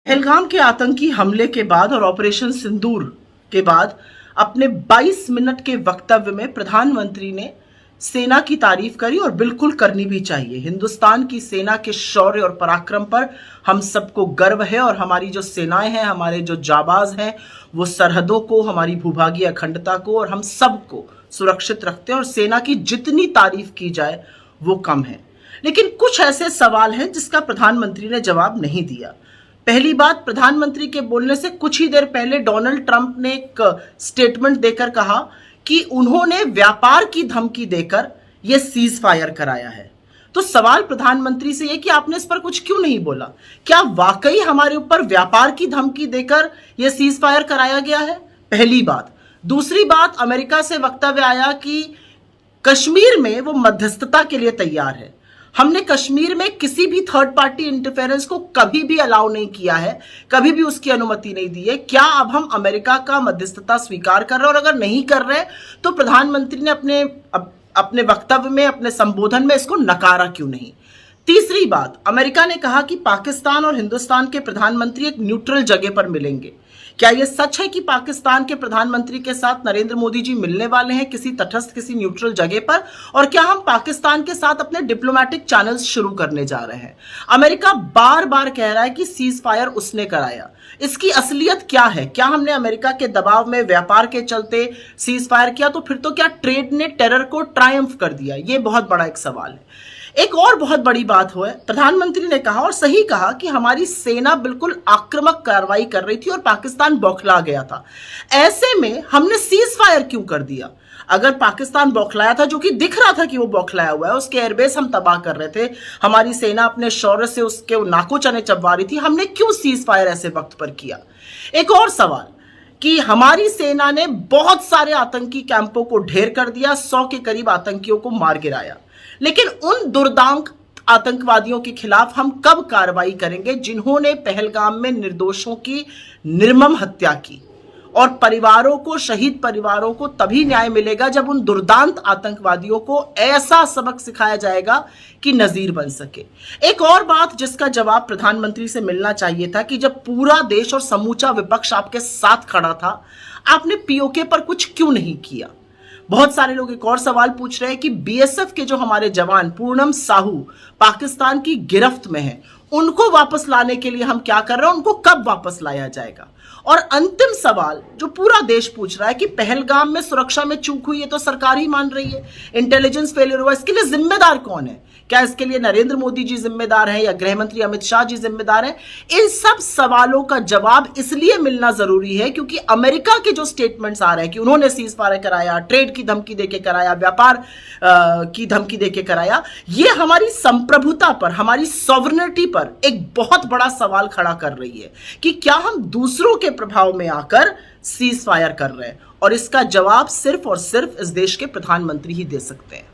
पहलगाम के आतंकी हमले के बाद और ऑपरेशन सिंदूर के बाद अपने 22 मिनट के वक्तव्य में प्रधानमंत्री ने सेना की तारीफ करी और बिल्कुल करनी भी चाहिए। हिंदुस्तान की सेना के शौर्य और पराक्रम पर हम सबको गर्व है और हमारी जो सेनाएं हैं, हमारे जो जाबाज हैं, वो सरहदों को, हमारी भूभागीय अखंडता को और हम सबको सुरक्षित रखते हैं और सेना की जितनी तारीफ की जाए वो कम है। लेकिन कुछ ऐसे सवाल हैं जिसका प्रधानमंत्री ने जवाब नहीं दिया। पहली बात, प्रधानमंत्री के बोलने से कुछ ही देर पहले डोनाल्ड ट्रंप ने एक स्टेटमेंट देकर कहा कि उन्होंने व्यापार की धमकी देकर यह सीज फायर कराया है। तो सवाल प्रधानमंत्री से यह कि आपने इस पर कुछ क्यों नहीं बोला? क्या वाकई हमारे ऊपर व्यापार की धमकी देकर यह सीज फायर कराया गया है? पहली बात। दूसरी बात, अमेरिका से वक्तव्य आया कि कश्मीर में वो मध्यस्थता के लिए तैयार है। हमने कश्मीर में किसी भी थर्ड पार्टी इंटरफेरेंस को कभी भी अलाउ नहीं किया है, कभी भी उसकी अनुमति नहीं दी है। क्या अब हम अमेरिका का मध्यस्थता स्वीकार कर रहे हैं? और अगर नहीं कर रहे तो प्रधानमंत्री ने अपने वक्तव्य में, अपने संबोधन में इसको नकारा क्यों नहीं? तीसरी बात, अमेरिका ने कहा कि पाकिस्तान और हिंदुस्तान के प्रधानमंत्री एक न्यूट्रल जगह पर मिलेंगे। क्या यह सच है कि पाकिस्तान के प्रधानमंत्री के साथ नरेंद्र मोदी जी मिलने वाले हैं किसी तटस्थ, किसी न्यूट्रल जगह पर? और क्या हम पाकिस्तान के साथ अपने डिप्लोमेटिक चैनल्स शुरू करने जा रहे हैं? अमेरिका बार बार कह रहा है कि सीज फायर उसने कराया। इसकी असलियत क्या है? क्या हमने अमेरिका के दबाव में, व्यापार के चलते सीज फायर किया? तो फिर तो क्या ट्रेड ने टेरर को ट्रायम्फ कर दिया? यह बहुत बड़ा एक सवाल है। एक और बहुत बड़ी बात हुआ, प्रधानमंत्री ने कहा और सही कहा कि हमारी सेना बिल्कुल आक्रामक कार्रवाई कर रही थी और पाकिस्तान बौखला गया था। ऐसे में हमने सीज फायर क्यों कर दिया? अगर पाकिस्तान बौखलाया था, जो कि दिख रहा था कि वो बौखलाया हुआ है, उसके एयरबेस हम तबाह कर रहे थे, हमारी सेना अपने शौर्य से उसके नाकों चने चबवा रही थी, हमने क्यों सीज फायर ऐसे वक्त पर किया? एक और सवाल कि हमारी सेना ने बहुत सारे आतंकी कैंपों को ढेर कर दिया, 100 के करीब आतंकियों को मार गिराया, लेकिन उन दुर्दांत आतंकवादियों के खिलाफ हम कब कार्रवाई करेंगे जिन्होंने पहलगाम में निर्दोषों की निर्मम हत्या की? और परिवारों को, शहीद परिवारों को तभी न्याय मिलेगा जब उन दुर्दांत आतंकवादियों को ऐसा सबक सिखाया जाएगा कि नजीर बन सके। एक और बात जिसका जवाब प्रधानमंत्री से मिलना चाहिए था कि जब पूरा देश और समूचा विपक्ष आपके साथ खड़ा था, आपने पीओके पर कुछ क्यों नहीं किया? बहुत सारे लोग एक और सवाल पूछ रहे हैं कि बीएसएफ के जो हमारे जवान पूनम साहू पाकिस्तान की गिरफ्त में हैं, उनको वापस लाने के लिए हम क्या कर रहे हैं? उनको कब वापस लाया जाएगा? और अंतिम सवाल जो पूरा देश पूछ रहा है कि पहलगाम में सुरक्षा में चूक हुई है तो सरकार ही मान रही है, इंटेलिजेंस फेलियर हुआ, इसके लिए जिम्मेदार कौन है? क्या इसके लिए नरेंद्र मोदी जी जिम्मेदार हैं या गृह मंत्री अमित शाह जी जिम्मेदार हैं? इन सब सवालों का जवाब इसलिए मिलना जरूरी है क्योंकि अमेरिका के जो स्टेटमेंट्स आ रहे हैं कि उन्होंने सीज फायर कराया, ट्रेड की धमकी देके कराया, व्यापार की धमकी देके कराया, ये हमारी संप्रभुता पर, हमारी सॉवरेनिटी पर एक बहुत बड़ा सवाल खड़ा कर रही है कि क्या हम दूसरों के प्रभाव में आकर सीज फायर कर रहे हैं? और इसका जवाब सिर्फ और सिर्फ इस देश के प्रधानमंत्री ही दे सकते हैं।